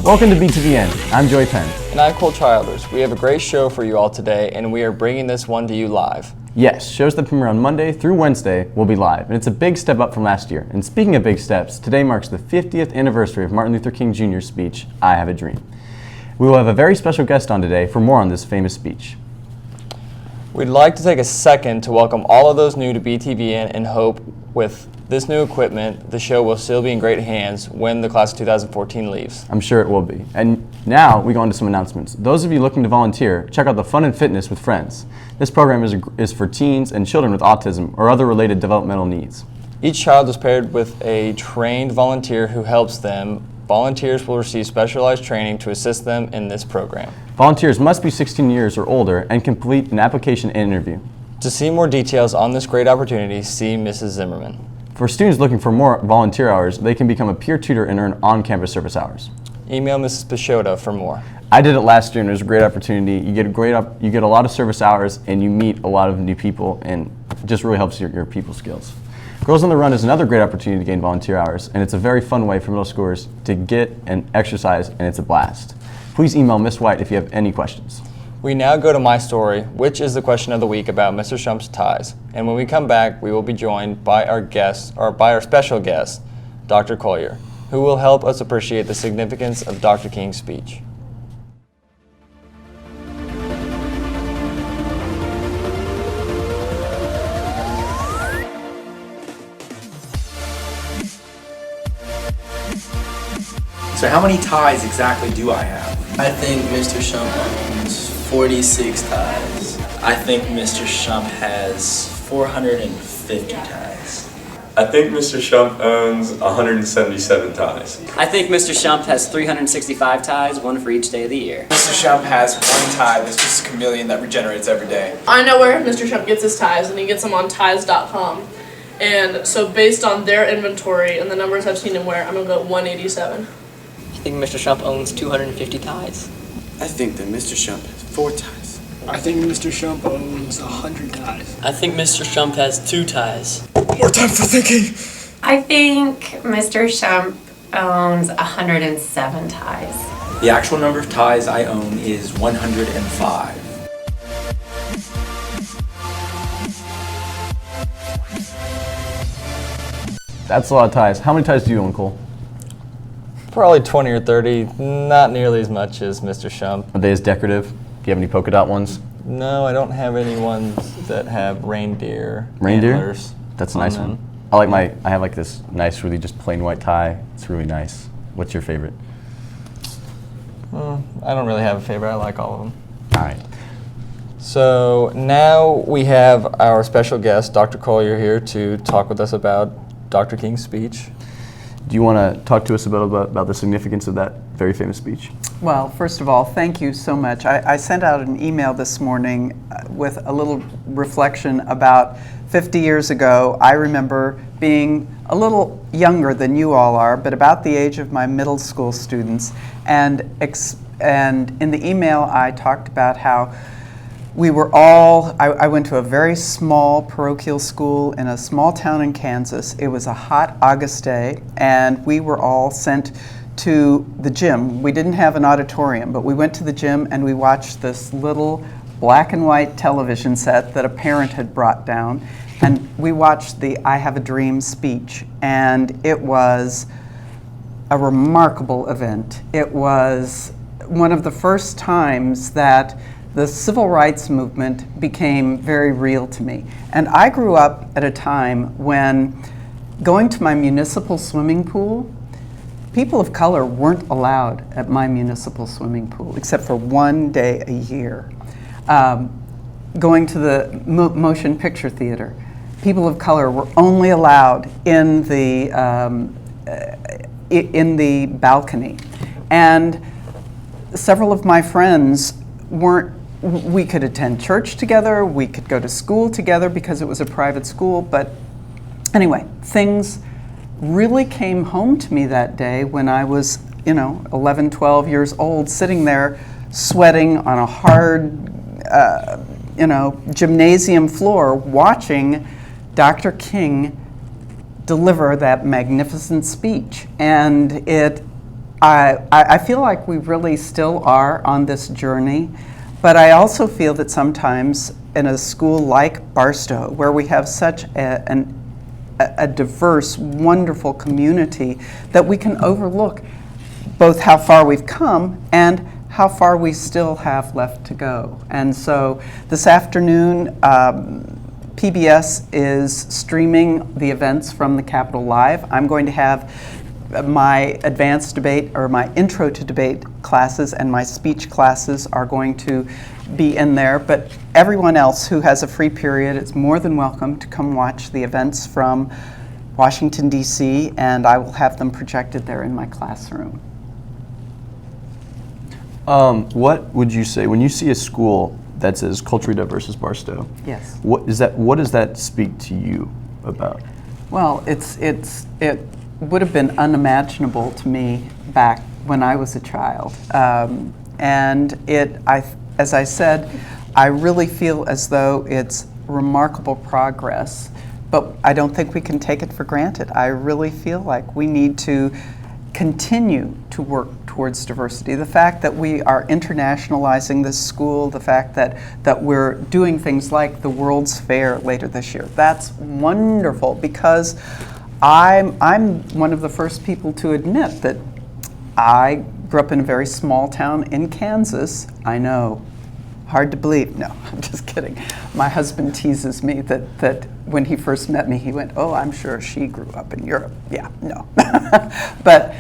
Welcome to BTVN. I'm Joey Penn. And I'm Cole Childers. We have a great show for you all today, and we are bringing this one to you live. Yes, shows that premiere on Monday through Wednesday will be live, and it's a big step up from last year. And speaking of big steps, today marks the 50th anniversary of Martin Luther King Jr.'s speech, I Have a Dream. We will have a very special guest on today for more on this famous speech. We'd like to take a second to welcome all of those new to BTVN and hope with this new equipment, the show will still be in great hands when the class of 2014 leaves. I'm sure it will be. And now we go on to some announcements. Those of you looking to volunteer, check out the Fun and Fitness with Friends. This program is for teens and children with autism or other related developmental needs. Each child is paired with a trained volunteer who helps them. Volunteers will receive specialized training to assist them in this program. Volunteers must be 16 years or older and complete an application and interview. To see more details on this great opportunity, see Mrs. Zimmerman. For students looking for more volunteer hours, they can become a peer tutor and earn on-campus service hours. Email Mrs. Peixoto for more. I did it last year and it was a great opportunity. You get a lot of service hours and you meet a lot of new people, and it just really helps your people skills. Girls on the Run is another great opportunity to gain volunteer hours, and it's a very fun way for middle schoolers to get and exercise, and it's a blast. Please email Miss White if you have any questions. We now go to My Story, which is the question of the week about Mr. Shump's ties. And when we come back, we will be joined by our special guest, Dr. Collier, who will help us appreciate the significance of Dr. King's speech. So how many ties exactly do I have? I think Mr. Shump owns 46 ties. I think Mr. Shump has 450 ties. I think Mr. Shump owns 177 ties. I think Mr. Shump has 365 ties, one for each day of the year. Mr. Shump has one tie that's just a chameleon that regenerates every day. I know where Mr. Shump gets his ties, and he gets them on ties.com. And so based on their inventory and the numbers I've seen him wear, I'm going to go 187. I think Mr. Shump owns 250 ties. I think that Mr. Shump has 4 ties. I think Mr. Shump owns 100 ties. I think Mr. Shump has 2 ties. More time for thinking! I think Mr. Shump owns 107 ties. The actual number of ties I own is 105. That's a lot of ties. How many ties do you own, Cole? Probably 20 or 30, not nearly as much as Mr. Shump. Are they as decorative? Do you have any polka dot ones? No, I don't have any ones that have reindeer antlers. That's a nice them. one. I have like this nice, really just plain white tie. It's really nice. What's your favorite? I don't really have a favorite. I like all of them. All right. So now we have our special guest, Dr. Collier, here to talk with us about Dr. King's speech. Do you want to talk to us about the significance of that very famous speech? Well, first of all, thank you so much. I sent out an email this morning with a little reflection about 50 years ago. I remember being a little younger than you all are, but about the age of my middle school students. And in the email, I talked about how we were all, I went to a very small parochial school in a small town in Kansas. It was a hot August day, and we were all sent to the gym. We didn't have an auditorium, but we went to the gym and we watched this little black and white television set that a parent had brought down, and we watched the I Have a Dream speech, and it was a remarkable event. It was one of the first times that the civil rights movement became very real to me. And I grew up at a time when going to my municipal swimming pool, people of color weren't allowed at my municipal swimming pool, except for one day a year. Going to the motion picture theater, people of color were only allowed in the balcony. And several of my friends we could attend church together, we could go to school together because it was a private school, but anyway, things really came home to me that day when I was 11, 12 years old, sitting there sweating on a hard, gymnasium floor, watching Dr. King deliver that magnificent speech. And I feel like we really still are on this journey, but I also feel that sometimes in a school like Barstow, where we have such a diverse, wonderful community, that we can overlook both how far we've come and how far we still have left to go. And so this afternoon, PBS is streaming the events from the Capitol Live. I'm going to have my advanced debate, or my intro to debate classes, and my speech classes are going to be in there, but everyone else who has a free period is more than welcome to come watch the events from Washington, D.C., and I will have them projected there in my classroom. What would you say when you see a school that says culturally diverse as Barstow? Yes. What does that speak to you about? Well, it would have been unimaginable to me back when I was a child, and as I said, I really feel as though it's remarkable progress, but I don't think we can take it for granted. I really feel like we need to continue to work towards diversity. The fact that we are internationalizing this school, the fact that we're doing things like the World's Fair later this year, that's wonderful, because I'm one of the first people to admit that I grew up in a very small town in Kansas. I know, hard to believe. No, I'm just kidding. My husband teases me that when he first met me, he went, "Oh, I'm sure she grew up in Europe." Yeah, no. But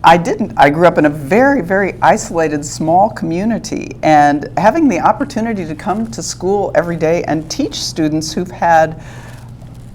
I didn't. I grew up in a very, very isolated, small community, and having the opportunity to come to school every day and teach students who've had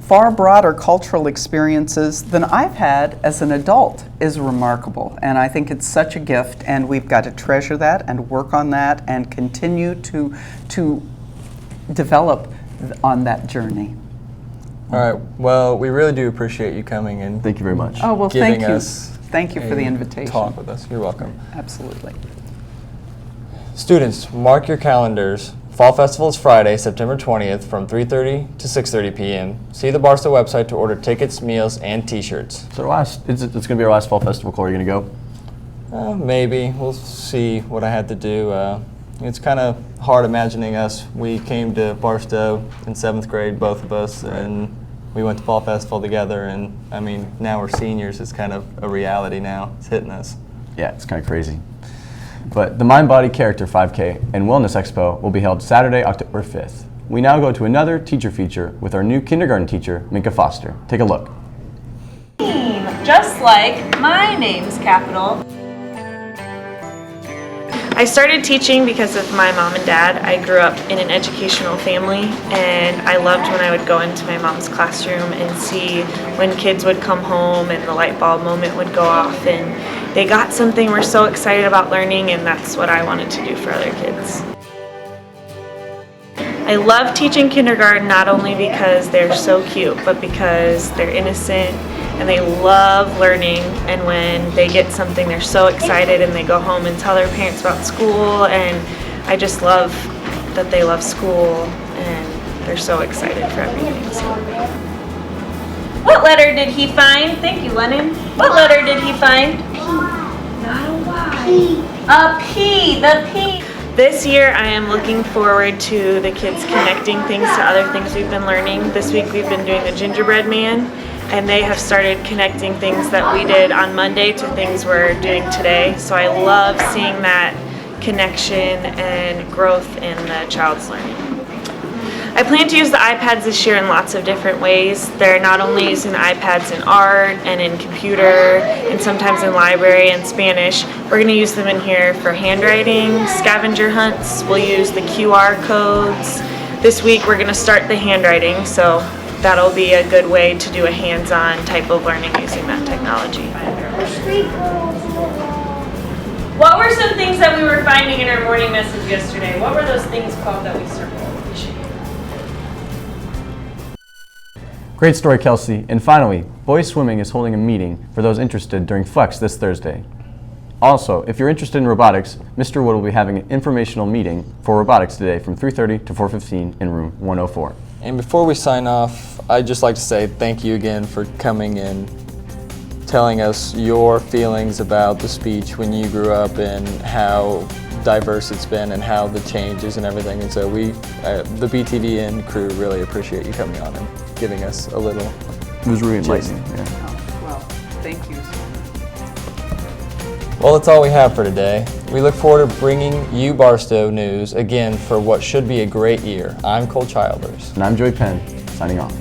far broader cultural experiences than I've had as an adult is remarkable. And I think it's such a gift, and we've got to treasure that and work on that and continue to develop on that journey. All right. Well, we really do appreciate you coming and thank you very much. Oh, well, giving thank you. us Thank you for the invitation. Talk with us. You're welcome. Absolutely. Students, mark your calendars. Fall Festival is Friday, September 20th from 3:30 to 6:30 p.m. See the Barstow website to order tickets, meals, and t-shirts. So it's going to be our last Fall Festival. Corey, are you going to go? Maybe. We'll see what I had to do. It's kind of hard imagining us. We came to Barstow in 7th grade, both of us, and we went to Fall Festival together. And I mean, now we're seniors. It's kind of a reality now. It's hitting us. Yeah, it's kind of crazy. But the Mind Body Character 5K and Wellness Expo will be held Saturday, October 5th. We now go to another teacher feature with our new kindergarten teacher, Minka Foster. Take a look. Just like my name's capital. I started teaching because of my mom and dad. I grew up in an educational family, and I loved when I would go into my mom's classroom and see when kids would come home and the light bulb moment would go off and they got something, we're so excited about learning, and that's what I wanted to do for other kids. I love teaching kindergarten not only because they're so cute, but because they're innocent and they love learning, and when they get something they're so excited and they go home and tell their parents about school, and I just love that they love school and they're so excited for everything. So. What letter did he find? Thank you, Lennon. What letter did he find? Not a Y. A P, the P. This year I am looking forward to the kids connecting things to other things we've been learning. This week we've been doing the gingerbread man, and they have started connecting things that we did on Monday to things we're doing today. So I love seeing that connection and growth in the child's learning. I plan to use the iPads this year in lots of different ways. They're not only using the iPads in art and in computer and sometimes in library and Spanish. We're going to use them in here for handwriting, scavenger hunts. We'll use the QR codes. This week we're going to start the handwriting, so that'll be a good way to do a hands-on type of learning using that technology. What were some things that we were finding in our morning message yesterday? What were those things called that we circled? Great story, Kelsey. And finally, Boys Swimming is holding a meeting for those interested during Flex this Thursday. Also, if you're interested in robotics, Mr. Wood will be having an informational meeting for robotics today from 3:30 to 4:15 in room 104. And before we sign off, I'd just like to say thank you again for coming in, telling us your feelings about the speech when you grew up and how diverse it's been and how the changes and everything. And so we, the BTVN crew, really appreciate you coming on and giving us a little. It was really enlightening. Yeah. Well, thank you so much. Well, that's all we have for today. We look forward to bringing you Barstow news again for what should be a great year. I'm Cole Childers. And I'm Joey Penn, signing off.